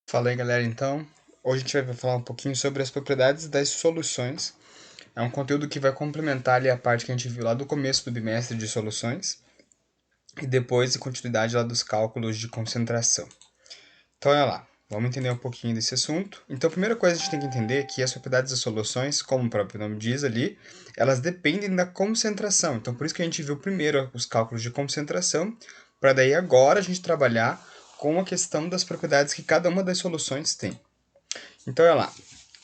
Fala aí, galera. Então, hoje a gente vai falar um pouquinho sobre as propriedades das soluções. É um conteúdo que vai complementar ali a parte que a gente viu lá do começo do bimestre de soluções e depois de continuidade lá dos cálculos de concentração. Então, olha lá. Vamos entender um pouquinho desse assunto. Então, a primeira coisa que a gente tem que entender é que as propriedades das soluções, como o próprio nome diz ali, elas dependem da concentração. Então, por isso que a gente viu primeiro os cálculos de concentração, para daí agora a gente trabalhar com a questão das propriedades que cada uma das soluções tem. Então, olha lá.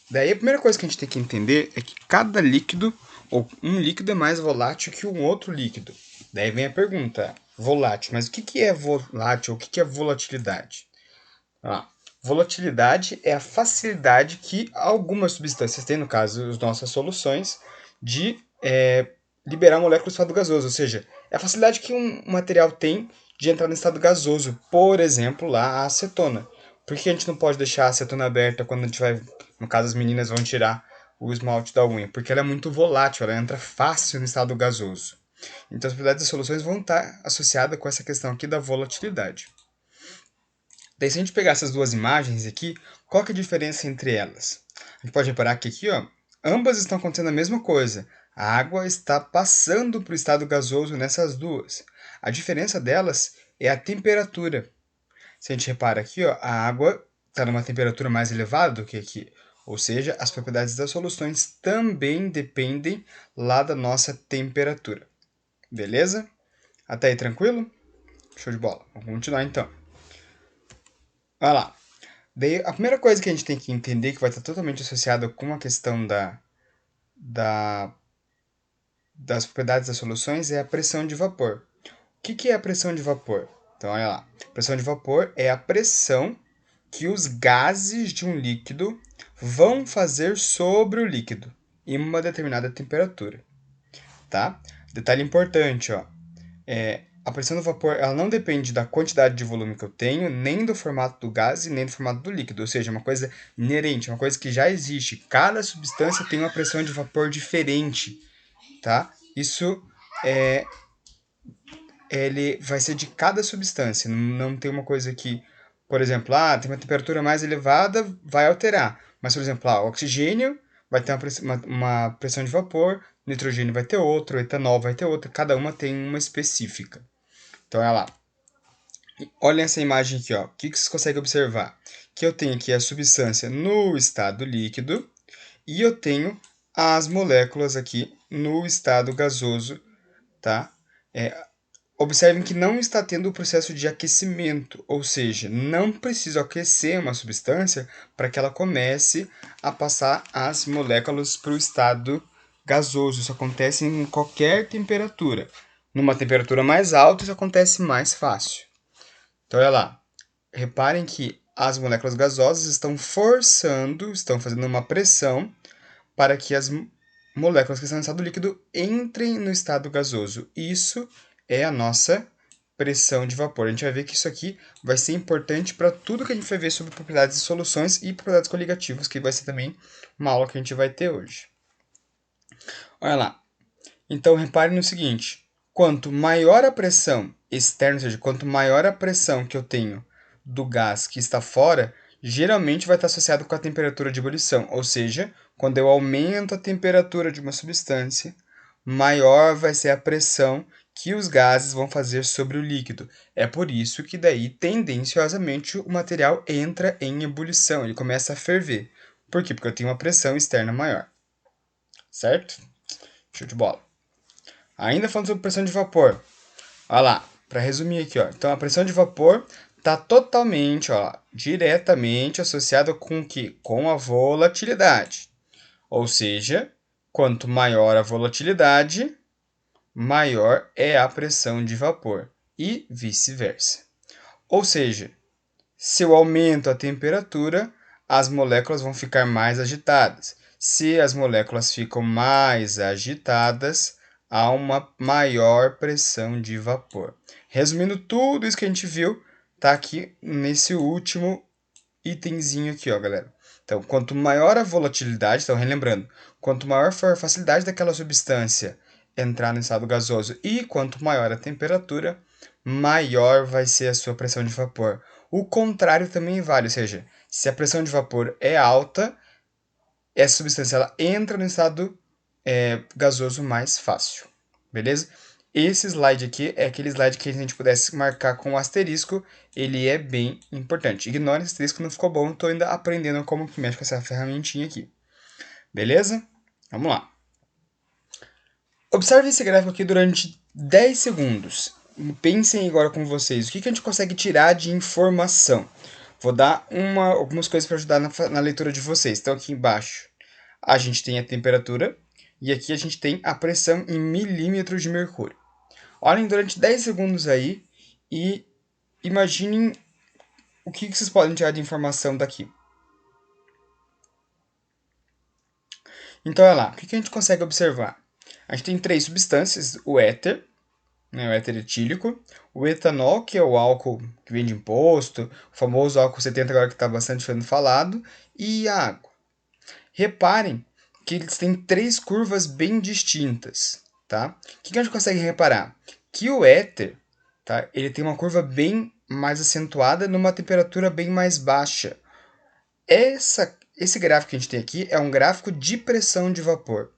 Daí a primeira coisa que a gente tem que entender é que cada líquido, ou um líquido é mais volátil que um outro líquido. Daí vem a pergunta, volátil, mas o que é volátil, o que é volatilidade? Ah, volatilidade é a facilidade que algumas substâncias têm, no caso, as nossas soluções, de liberar moléculas do estado gasoso, ou seja, é a facilidade que um material tem de entrar no estado gasoso, por exemplo, lá a acetona. Por que a gente não pode deixar a acetona aberta quando a gente vai, no caso as meninas vão tirar o esmalte da unha? Porque ela é muito volátil, ela entra fácil no estado gasoso. Então as propriedades das soluções vão estar associadas com essa questão aqui da volatilidade. Daí se a gente pegar essas duas imagens aqui, qual que é a diferença entre elas? A gente pode reparar que aqui, ó, ambas estão acontecendo a mesma coisa. A água está passando para o estado gasoso nessas duas. A diferença delas é a temperatura. Se a gente repara aqui, ó, a água está numa temperatura mais elevada do que aqui. Ou seja, as propriedades das soluções também dependem lá da nossa temperatura. Beleza? Até aí tranquilo? Show de bola. Vamos continuar então. Olha lá. Daí, a primeira coisa que a gente tem que entender, que vai estar totalmente associada com a questão da, das propriedades das soluções, é a pressão de vapor. O que é a pressão de vapor? Então, olha lá. A pressão de vapor é a pressão que os gases de um líquido vão fazer sobre o líquido em uma determinada temperatura. Tá? Detalhe importante, ó. A pressão do vapor ela não depende da quantidade de volume que eu tenho, nem do formato do gás e nem do formato do líquido. Ou seja, é uma coisa inerente, uma coisa que já existe. Cada substância tem uma pressão de vapor diferente, tá? Isso ele vai ser de cada substância. Não tem uma coisa que, por exemplo, tem uma temperatura mais elevada, vai alterar. Mas, por exemplo, o oxigênio vai ter uma pressão de vapor, nitrogênio vai ter outra, o etanol vai ter outra, cada uma tem uma específica. Então, olha lá. Olhem essa imagem aqui, ó. O que vocês conseguem observar? Que eu tenho aqui a substância no estado líquido e eu tenho as moléculas aqui no estado gasoso, tá? Observem que não está tendo o processo de aquecimento, ou seja, não preciso aquecer uma substância para que ela comece a passar as moléculas para o estado gasoso. Isso acontece em qualquer temperatura. Numa temperatura mais alta, isso acontece mais fácil. Então, olha lá. Reparem que as moléculas gasosas estão fazendo uma pressão para que as moléculas que estão no estado líquido entrem no estado gasoso. Isso é a nossa pressão de vapor. A gente vai ver que isso aqui vai ser importante para tudo que a gente vai ver sobre propriedades de soluções e propriedades coligativas, que vai ser também uma aula que a gente vai ter hoje. Olha lá. Então, reparem no seguinte. Quanto maior a pressão externa, ou seja, quanto maior a pressão que eu tenho do gás que está fora, geralmente vai estar associado com a temperatura de ebulição. Ou seja, quando eu aumento a temperatura de uma substância, maior vai ser a pressão que os gases vão fazer sobre o líquido. É por isso que daí, tendenciosamente, o material entra em ebulição, ele começa a ferver. Por quê? Porque eu tenho uma pressão externa maior. Certo? Show de bola. Ainda falando sobre pressão de vapor. Olha lá, para resumir aqui, ó. Então a pressão de vapor está totalmente, diretamente associada com o quê? Com a volatilidade. Ou seja, quanto maior a volatilidade, maior é a pressão de vapor e vice-versa. Ou seja, se eu aumento a temperatura, as moléculas vão ficar mais agitadas. Se as moléculas ficam mais agitadas, há uma maior pressão de vapor. Resumindo tudo isso que a gente viu, tá aqui nesse último itemzinho aqui, ó, galera. Então, quanto maior a volatilidade, então relembrando, quanto maior for a facilidade daquela substância entrar no estado gasoso e quanto maior a temperatura, maior vai ser a sua pressão de vapor. O contrário também vale, ou seja, se a pressão de vapor é alta, essa substância ela entra no estado gasoso mais fácil, beleza? Esse slide aqui é aquele slide que a gente pudesse marcar com um asterisco, ele é bem importante. Ignore esse asterisco, não ficou bom, estou ainda aprendendo como que mexe com essa ferramentinha aqui. Beleza? Vamos lá. Observe esse gráfico aqui durante 10 segundos. Pensem agora com vocês, o que a gente consegue tirar de informação? Vou dar algumas coisas para ajudar na leitura de vocês. Então aqui embaixo a gente tem a temperatura e aqui a gente tem a pressão em milímetros de mercúrio. Olhem durante 10 segundos aí e imaginem o que vocês podem tirar de informação daqui. Então, olha lá, o que a gente consegue observar? A gente tem 3 substâncias, o éter, né, o éter etílico, o etanol, que é o álcool que vem de imposto, o famoso álcool 70 agora que está bastante sendo falado, e a água. Reparem que eles têm 3 curvas bem distintas, tá? O que a gente consegue reparar? Que o éter, tá, ele tem uma curva bem mais acentuada numa temperatura bem mais baixa. Esse gráfico que a gente tem aqui é um gráfico de pressão de vapor.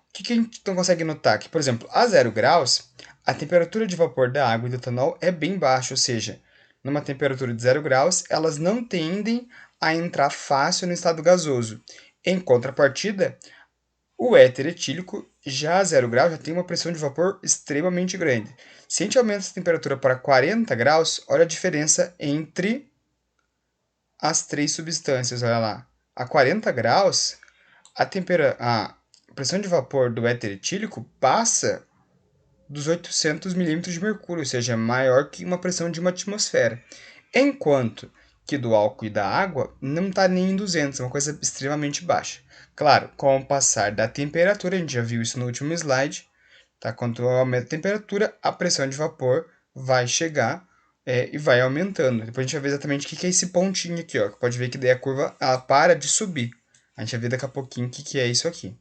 O que a gente então consegue notar? Que, por exemplo, a 0 graus, a temperatura de vapor da água e do etanol é bem baixa, ou seja, numa temperatura de 0 graus, elas não tendem a entrar fácil no estado gasoso. Em contrapartida, o éter etílico, já a 0 graus, já tem uma pressão de vapor extremamente grande. Se a gente aumenta essa temperatura para 40 graus, olha a diferença entre as 3 substâncias, olha lá. A 40 graus, a pressão de vapor do éter etílico passa dos 800 milímetros de mercúrio, ou seja, maior que uma pressão de uma atmosfera. Enquanto que do álcool e da água não está nem em 200, é uma coisa extremamente baixa. Claro, com o passar da temperatura, a gente já viu isso no último slide, tá? Quanto aumenta a temperatura, a pressão de vapor vai chegar e vai aumentando. Depois a gente vai ver exatamente o que é esse pontinho aqui, ó. Pode ver que daí a curva ela para de subir. A gente vai ver daqui a pouquinho o que é isso aqui,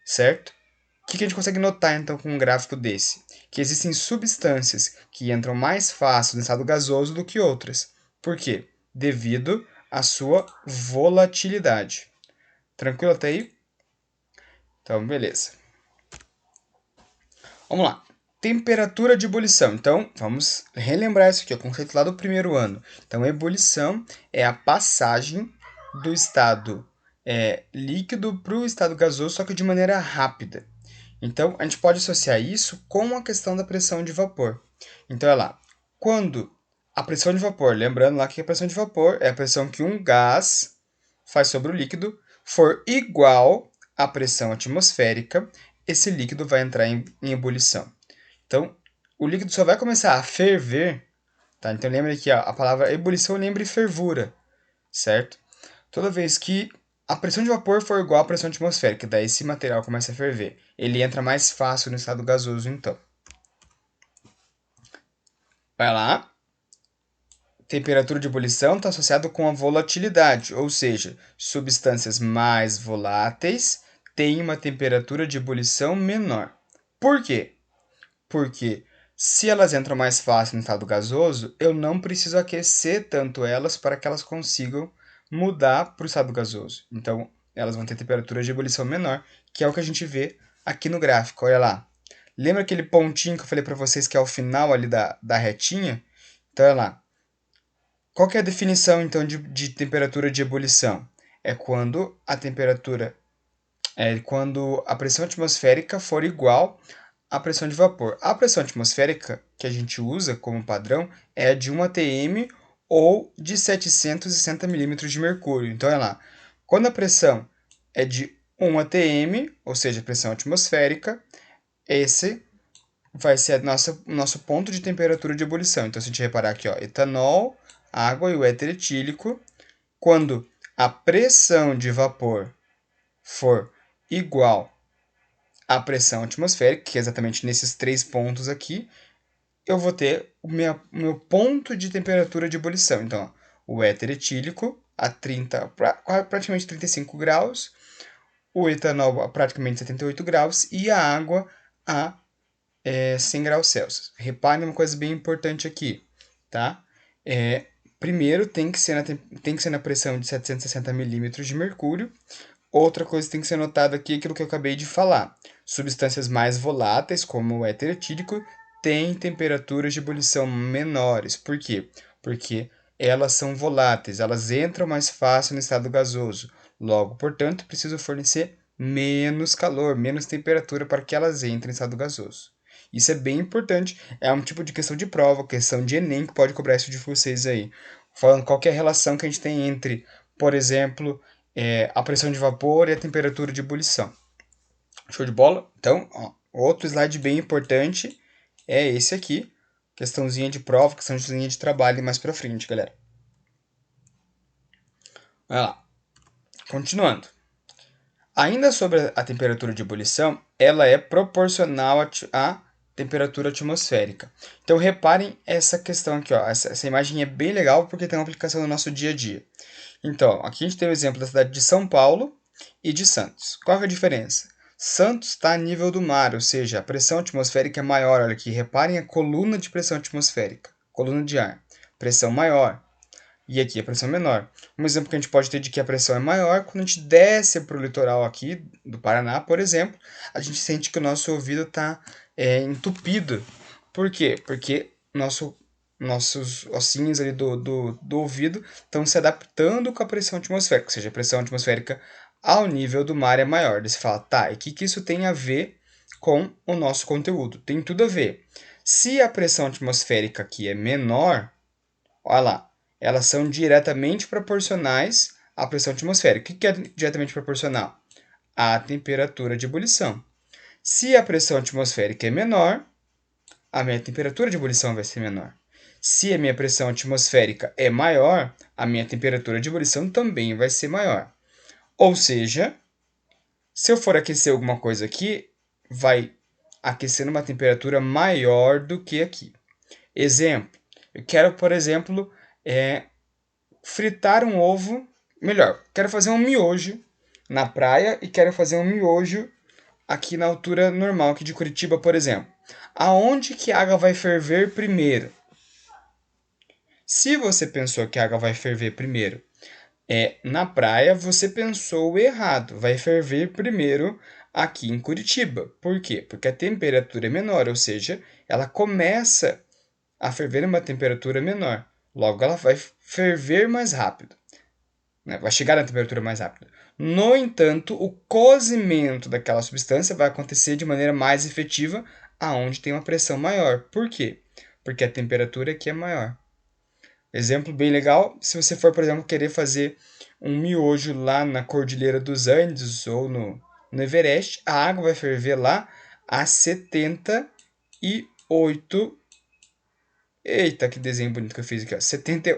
certo? O que a gente consegue notar então com um gráfico desse? Que existem substâncias que entram mais fácil no estado gasoso do que outras. Por quê? Devido à sua volatilidade. Tranquilo até aí? Então, beleza. Vamos lá. Temperatura de ebulição. Então, vamos relembrar isso aqui, o conceito lá do primeiro ano. Então, ebulição é a passagem do estado líquido para o estado gasoso, só que de maneira rápida. Então, a gente pode associar isso com a questão da pressão de vapor. Então, olha lá. Quando a pressão de vapor, lembrando lá que a pressão de vapor é a pressão que um gás faz sobre o líquido, for igual à pressão atmosférica, esse líquido vai entrar em ebulição. Então, o líquido só vai começar a ferver, tá? Então, lembra que a palavra ebulição lembra fervura, certo? Toda vez que a pressão de vapor for igual à pressão atmosférica, daí esse material começa a ferver. Ele entra mais fácil no estado gasoso, então. Vai lá. Temperatura de ebulição está associado com a volatilidade, ou seja, substâncias mais voláteis têm uma temperatura de ebulição menor. Por quê? Porque se elas entram mais fácil no estado gasoso, eu não preciso aquecer tanto elas para que elas consigam mudar para o estado gasoso. Então, elas vão ter temperatura de ebulição menor, que é o que a gente vê aqui no gráfico. Olha lá. Lembra aquele pontinho que eu falei para vocês que é o final ali da retinha? Então, olha lá. Qual que é a definição, então, de temperatura de ebulição? É quando quando a pressão atmosférica for igual à pressão de vapor. A pressão atmosférica que a gente usa como padrão é a de 1 atm ou de 760 milímetros de mercúrio. Então, olha lá, quando a pressão é de 1 atm, ou seja, pressão atmosférica, esse vai ser o nosso ponto de temperatura de ebulição. Então, se a gente reparar aqui, ó, etanol, água e o éter etílico, quando a pressão de vapor for igual à pressão atmosférica, que é exatamente nesses 3 pontos aqui, eu vou ter o meu ponto de temperatura de ebulição. Então, ó, o éter etílico a praticamente 35 graus, o etanol a praticamente 78 graus e a água a 100 graus Celsius. Reparem uma coisa bem importante aqui, tá? primeiro tem que ser na pressão de 760 milímetros de mercúrio. Outra coisa que tem que ser notada aqui é aquilo que eu acabei de falar. Substâncias mais voláteis, como o éter etílico, têm temperaturas de ebulição menores. Por quê? Porque elas são voláteis, elas entram mais fácil no estado gasoso. Logo, portanto, preciso fornecer menos calor, menos temperatura para que elas entrem em estado gasoso. Isso é bem importante, é um tipo de questão de prova, questão de Enem, que pode cobrar isso de vocês aí. Falando qual que é a relação que a gente tem entre, por exemplo, a pressão de vapor e a temperatura de ebulição. Show de bola? Então, ó, outro slide bem importante é esse aqui. Questãozinha de prova, questãozinha de trabalho mais pra frente, galera. Vai lá. Continuando. Ainda sobre a temperatura de ebulição, ela é proporcional à temperatura atmosférica. Então, reparem essa questão aqui, ó. Essa imagem é bem legal porque tem uma aplicação no nosso dia a dia. Então, aqui a gente tem o exemplo da cidade de São Paulo e de Santos. Qual é a diferença? Santos está a nível do mar, ou seja, a pressão atmosférica é maior. Olha aqui, reparem a coluna de pressão atmosférica, coluna de ar, pressão maior. E aqui a pressão menor. Um exemplo que a gente pode ter de que a pressão é maior, quando a gente desce para o litoral aqui do Paraná, por exemplo, a gente sente que o nosso ouvido está entupido. Por quê? Porque nossos ossinhos ali do ouvido estão se adaptando com a pressão atmosférica, ou seja, a pressão atmosférica ao nível do mar é maior. Daí você fala, tá, e o que isso tem a ver com o nosso conteúdo? Tem tudo a ver. Se a pressão atmosférica aqui é menor, olha lá, elas são diretamente proporcionais à pressão atmosférica. O que é diretamente proporcional? À temperatura de ebulição. Se a pressão atmosférica é menor, a minha temperatura de ebulição vai ser menor. Se a minha pressão atmosférica é maior, a minha temperatura de ebulição também vai ser maior. Ou seja, se eu for aquecer alguma coisa aqui, vai aquecer numa temperatura maior do que aqui. Exemplo, eu quero, por exemplo, fritar um ovo, melhor, quero fazer um miojo na praia e quero fazer um miojo aqui na altura normal, aqui de Curitiba, por exemplo. Aonde que a água vai ferver primeiro? Se você pensou que a água vai ferver primeiro na praia, você pensou errado. Vai ferver primeiro aqui em Curitiba. Por quê? Porque a temperatura é menor, ou seja, ela começa a ferver em uma temperatura menor. Logo, ela vai ferver mais rápido, né? Vai chegar na temperatura mais rápido. No entanto, o cozimento daquela substância vai acontecer de maneira mais efetiva aonde tem uma pressão maior. Por quê? Porque a temperatura aqui é maior. Exemplo bem legal, se você for, por exemplo, querer fazer um miojo lá na Cordilheira dos Andes ou no Everest, a água vai ferver lá a 78. Eita, que desenho bonito que eu fiz aqui, ó.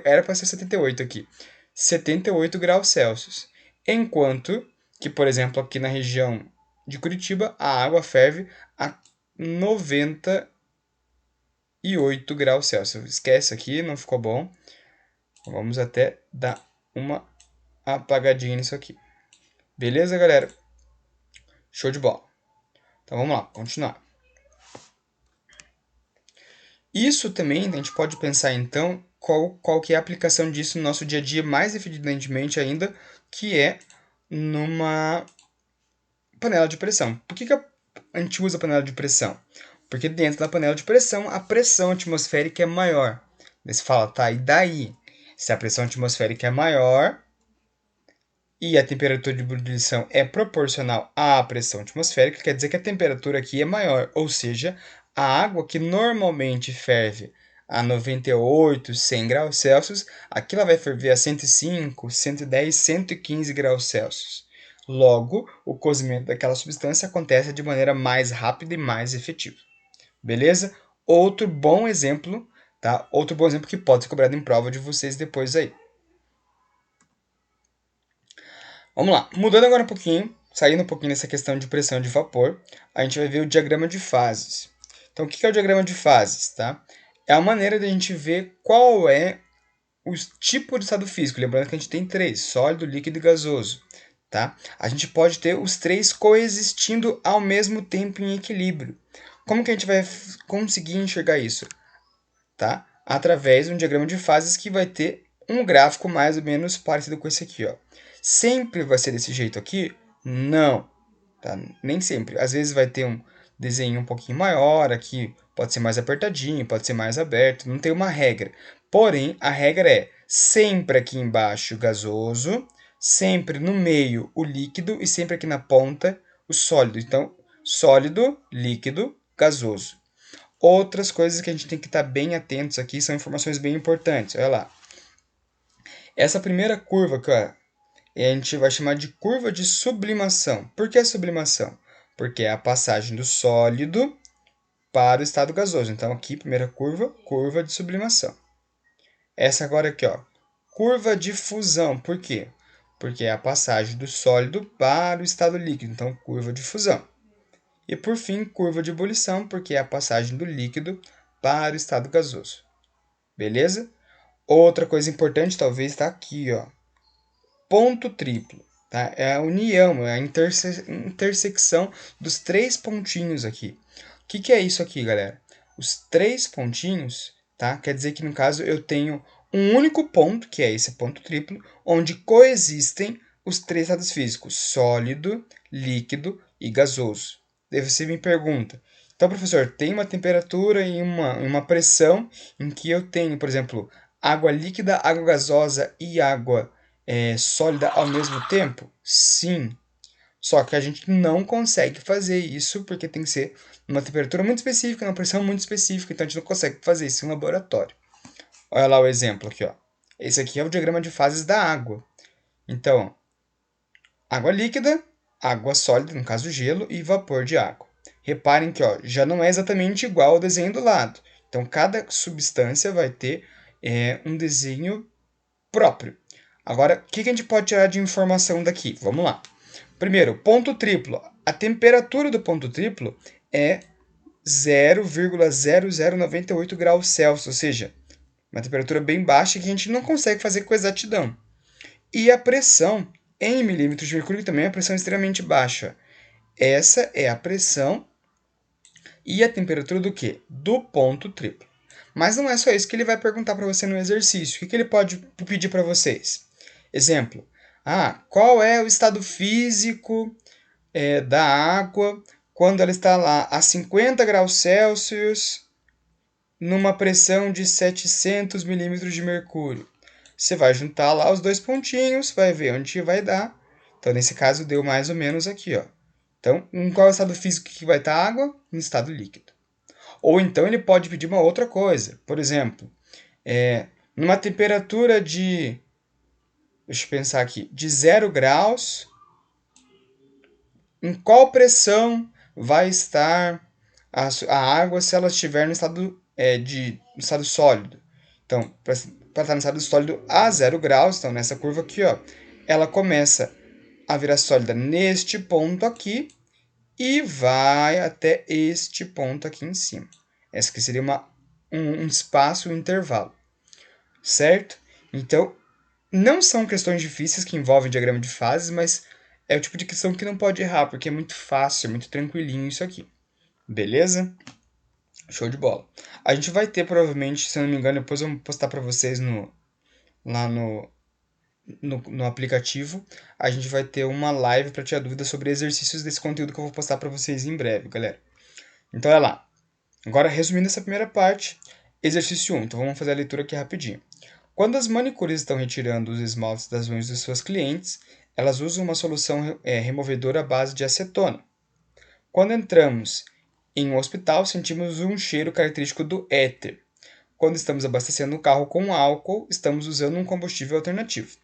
Era para ser 78 aqui. 78 graus Celsius. Enquanto que, por exemplo, aqui na região de Curitiba, a água ferve a 98 graus Celsius. Esquece aqui, não ficou bom. Vamos até dar uma apagadinha nisso aqui. Beleza, galera? Show de bola. Então vamos lá, continuar. Isso também a gente pode pensar então qual que é a aplicação disso no nosso dia a dia, mais evidentemente ainda, que é numa panela de pressão. Por que a gente usa a panela de pressão? Porque dentro da panela de pressão a pressão atmosférica é maior. Daí você fala, tá, e daí? Se a pressão atmosférica é maior e a temperatura de ebulição é proporcional à pressão atmosférica, quer dizer que a temperatura aqui é maior, ou seja, a água que normalmente ferve a 98, 100 graus Celsius, aqui ela vai ferver a 105, 110, 115 graus Celsius. Logo, o cozimento daquela substância acontece de maneira mais rápida e mais efetiva. Beleza? Outro bom exemplo, tá? Outro bom exemplo que pode ser cobrado em prova de vocês depois aí. Vamos lá, mudando agora um pouquinho, saindo um pouquinho dessa questão de pressão de vapor, a gente vai ver o diagrama de fases. Então, o que é o diagrama de fases, tá? É a maneira de a gente ver qual é o tipo de estado físico. Lembrando que a gente tem três: sólido, líquido e gasoso, tá? A gente pode ter os três coexistindo ao mesmo tempo em equilíbrio. Como que a gente vai conseguir enxergar isso? Tá? Através de um diagrama de fases que vai ter um gráfico mais ou menos parecido com esse aqui, ó. Sempre vai ser desse jeito aqui? Não, tá? Nem sempre. Às vezes vai ter um desenho um pouquinho maior aqui, pode ser mais apertadinho, pode ser mais aberto, não tem uma regra. Porém, a regra é sempre aqui embaixo gasoso, sempre no meio o líquido e sempre aqui na ponta o sólido. Então, sólido, líquido, gasoso. Outras coisas que a gente tem que estar bem atentos aqui são informações bem importantes. Olha lá. Essa primeira curva aqui, ó, a gente vai chamar de curva de sublimação. Por que sublimação? Porque é a passagem do sólido para o estado gasoso. Então, aqui, primeira curva, curva de sublimação. Essa agora aqui, ó, curva de fusão. Por quê? Porque é a passagem do sólido para o estado líquido. Então, curva de fusão. E, por fim, curva de ebulição, porque é a passagem do líquido para o estado gasoso. Beleza? Outra coisa importante, talvez, está aqui, ó. Ponto triplo. Tá? É a união, é a intersecção dos três pontinhos aqui. O que é isso aqui, galera? Os três pontinhos, tá? Quer dizer que, no caso, eu tenho um único ponto, que é esse ponto triplo, onde coexistem os três estados físicos, sólido, líquido e gasoso. Daí você me pergunta, então, professor, tem uma temperatura e uma pressão em que eu tenho, por exemplo, água líquida, água gasosa e água sólida ao mesmo tempo? Sim. Só que a gente não consegue fazer isso porque tem que ser numa temperatura muito específica, numa pressão muito específica, então a gente não consegue fazer isso em laboratório. Olha lá o exemplo aqui, ó. Esse aqui é o diagrama de fases da água. Então, água líquida, água sólida, no caso gelo, e vapor de água. Reparem que ó, já não é exatamente igual ao desenho do lado. Então, cada substância vai ter um desenho próprio. Agora, o que a gente pode tirar de informação daqui? Vamos lá. Primeiro, ponto triplo. A temperatura do ponto triplo é 0,0098 graus Celsius, ou seja, uma temperatura bem baixa que a gente não consegue fazer com exatidão. E a pressão em milímetros de mercúrio também é uma pressão extremamente baixa. Essa é a pressão e a temperatura do quê? Do ponto triplo. Mas não é só isso que ele vai perguntar para você no exercício. O que ele pode pedir para vocês? Exemplo. Qual é o estado físico da água quando ela está lá a 50 graus Celsius numa pressão de 700 milímetros de mercúrio? Você vai juntar lá os dois pontinhos, vai ver onde vai dar. Então, nesse caso, deu mais ou menos aqui, ó. Então, em qual estado físico que vai estar a água? No estado líquido. Ou então ele pode pedir uma outra coisa. Por exemplo, numa temperatura de, deixa eu pensar aqui, de 0 graus, em qual pressão vai estar a água se ela estiver no estado, no estado sólido? Então, para estar no estado sólido a 0 graus, então nessa curva aqui, ó, ela começa a virar sólida neste ponto aqui e vai até este ponto aqui em cima. Essa aqui seria um espaço, um intervalo, certo? Então, não são questões difíceis que envolvem diagrama de fases, mas é o tipo de questão que não pode errar, porque é muito fácil, é muito tranquilinho isso aqui. Beleza? Show de bola. A gente vai ter, provavelmente, se eu não me engano, depois eu vou postar para vocês lá no aplicativo, a gente vai ter uma live para tirar dúvidas sobre exercícios desse conteúdo que eu vou postar para vocês em breve, galera. Então, olha lá. Agora, resumindo essa primeira parte, exercício 1. Então, vamos fazer a leitura aqui rapidinho. Quando as manicures estão retirando os esmaltes das unhas dos seus clientes, elas usam uma solução removedora à base de acetona. Quando entramos em um hospital, sentimos um cheiro característico do éter. Quando estamos abastecendo o carro com álcool, estamos usando um combustível alternativo.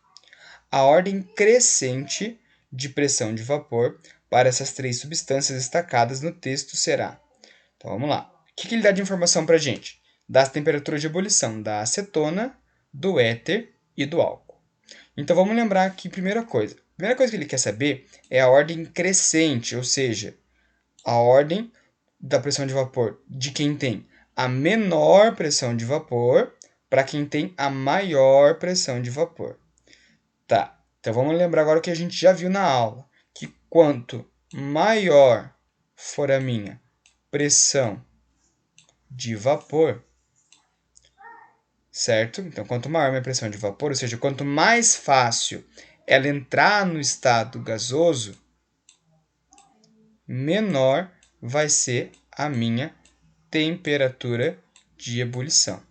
A ordem crescente de pressão de vapor para essas três substâncias destacadas no texto será. Então vamos lá. O que ele dá de informação para a gente? Das temperaturas de ebulição da acetona, do éter e do álcool. Então vamos lembrar aqui primeira coisa. A primeira coisa que ele quer saber é a ordem crescente, ou seja, a ordem da pressão de vapor de quem tem a menor pressão de vapor para quem tem a maior pressão de vapor. Tá, então vamos lembrar agora o que a gente já viu na aula, que quanto maior for a minha pressão de vapor, certo? Então, quanto maior a minha pressão de vapor, ou seja, quanto mais fácil ela entrar no estado gasoso, menor vai ser a minha temperatura de ebulição.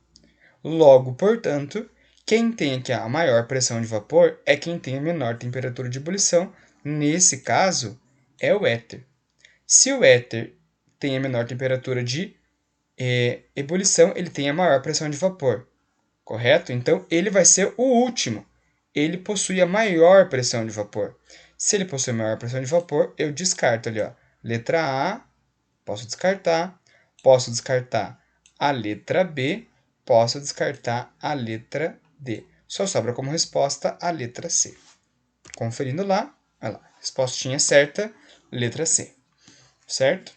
Logo, portanto, quem tem aqui a maior pressão de vapor é quem tem a menor temperatura de ebulição. Nesse caso, é o éter. Se o éter tem a menor temperatura de ebulição, ele tem a maior pressão de vapor, correto? Então, ele vai ser o último. Ele possui a maior pressão de vapor. Se ele possui a maior pressão de vapor, eu descarto ali, ó. Letra A, posso descartar a letra B, posso descartar a letra D. Só sobra como resposta a letra C. Conferindo lá, olha lá, respostinha certa, letra C. Certo?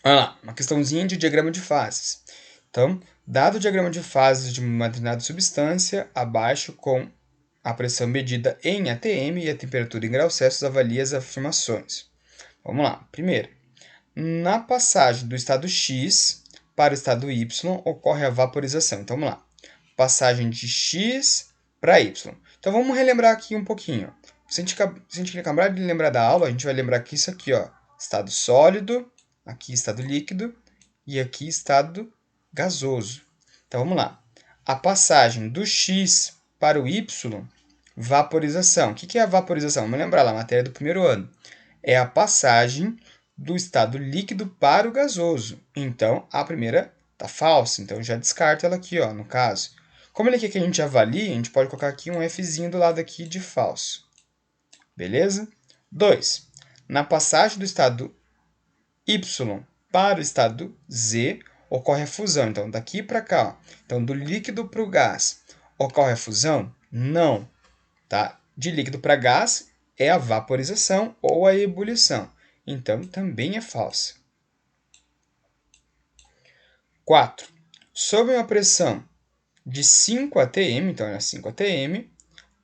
Olha lá, uma questãozinha de diagrama de fases. Então, dado o diagrama de fases de uma determinada substância, abaixo com a pressão medida em atm e a temperatura em graus Celsius, avalie as afirmações. Vamos lá. Primeiro, na passagem do estado X para o estado Y, ocorre a vaporização. Então, vamos lá. Passagem de X para Y. Então, vamos relembrar aqui um pouquinho. Se a gente acabar de lembrar da aula, a gente vai lembrar que isso aqui, ó, estado sólido, aqui estado líquido e aqui estado gasoso. Então, vamos lá. A passagem do X para o Y, vaporização. O que é a vaporização? Vamos lembrar lá, a matéria do primeiro ano. É a passagem do estado líquido para o gasoso. Então, a primeira está falsa. Então, já descarto ela aqui, ó, no caso. Como ele quer que a gente avalie, a gente pode colocar aqui um Fzinho do lado aqui de falso. Beleza? 2. Na passagem do estado Y para o estado Z, ocorre a fusão. Então, daqui para cá, ó. Então, do líquido para o gás, ocorre a fusão? Não. Tá? De líquido para gás é a vaporização ou a ebulição. Então, também é falsa. 4. Sob uma pressão de 5 atm, então é 5 atm,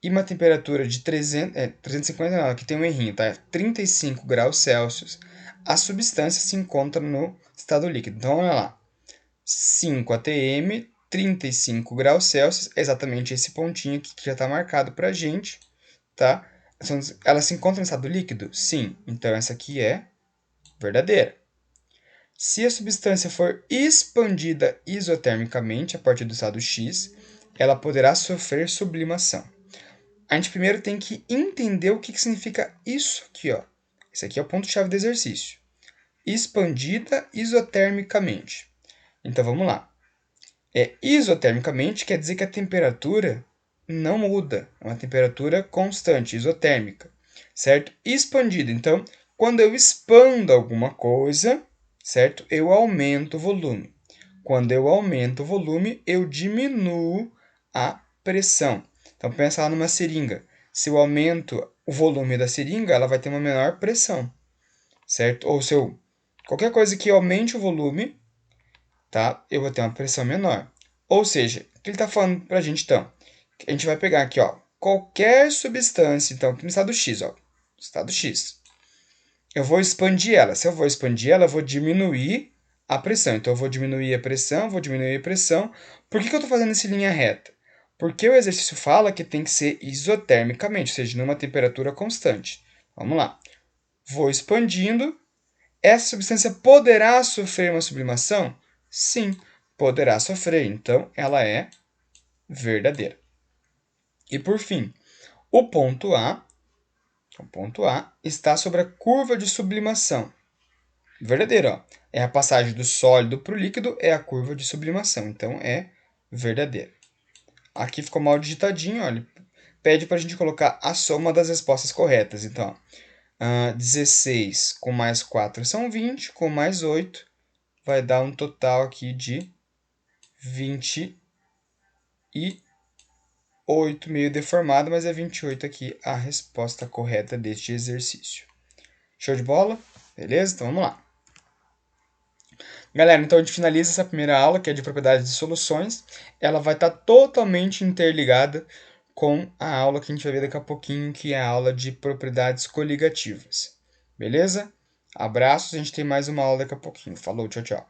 e uma temperatura de 350, não, aqui tem um errinho, tá? 35 graus Celsius, a substância se encontra no estado líquido. Então, olha lá. 5 atm, 35 graus Celsius, é exatamente esse pontinho aqui que já está marcado para a gente, tá? Ela se encontra no estado líquido? Sim. Então, essa aqui é verdadeira. Se a substância for expandida isotermicamente a partir do estado X, ela poderá sofrer sublimação. A gente primeiro tem que entender o que significa isso aqui, ó. Esse aqui é o ponto-chave do exercício. Expandida isotermicamente. Então, vamos lá. Isotermicamente quer dizer que a temperatura não muda. É uma temperatura constante, isotérmica. Certo? Expandida. Então, quando eu expando alguma coisa, certo? Eu aumento o volume. Quando eu aumento o volume, eu diminuo a pressão. Então, pensa lá numa seringa. Se eu aumento o volume da seringa, ela vai ter uma menor pressão, certo? Ou se eu... Qualquer coisa que aumente o volume, tá? Eu vou ter uma pressão menor. Ou seja, o que ele está falando para a gente, então? A gente vai pegar aqui, ó, qualquer substância, então, aqui no estado X, ó, estado X. Eu vou expandir ela. Se eu vou expandir ela, eu vou diminuir a pressão. Então, eu vou diminuir a pressão, vou diminuir a pressão. Por que eu estou fazendo essa linha reta? Porque o exercício fala que tem que ser isotermicamente, ou seja, numa temperatura constante. Vamos lá. Vou expandindo. Essa substância poderá sofrer uma sublimação? Sim, poderá sofrer. Então, ela é verdadeira. E por fim, o ponto A está sobre a curva de sublimação. Verdadeiro, ó. É a passagem do sólido para o líquido, é a curva de sublimação. Então, é verdadeiro. Aqui ficou mal digitadinho, ó. Ele pede para a gente colocar a soma das respostas corretas. Então, 16 com mais 4 são 20, com mais 8 vai dar um total aqui de 28, meio deformado, mas é 28 aqui a resposta correta deste exercício. Show de bola? Beleza? Então vamos lá. Galera, então a gente finaliza essa primeira aula, que é de propriedades de soluções. Ela vai estar totalmente interligada com a aula que a gente vai ver daqui a pouquinho, que é a aula de propriedades coligativas. Beleza? Abraços, a gente tem mais uma aula daqui a pouquinho. Falou, tchau, tchau.